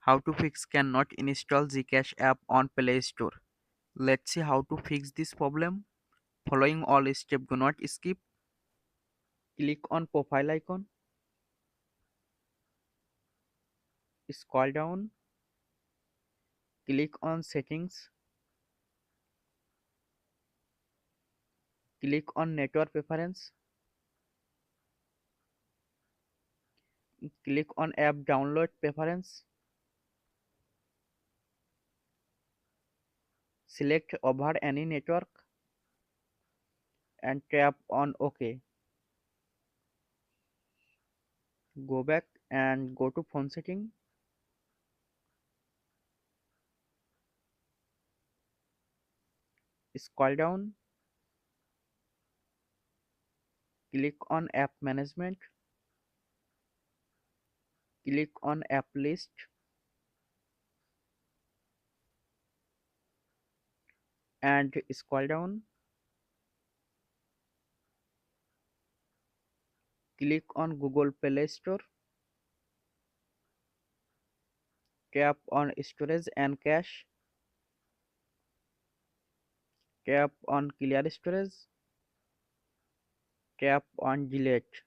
How to fix cannot install GCash app on Play Store. Let's see how to fix this problem. Following all steps, do not skip. Click on profile icon. Scroll down. Click on settings. Click on network preference. Click on app download preference. Select over any network and tap on OK. Go back and go to phone setting. Scroll down. Click on app management. Click on app list and scroll down. Click on Google Play Store. Tap on storage and cache. Tap on clear storage. Tap on delete.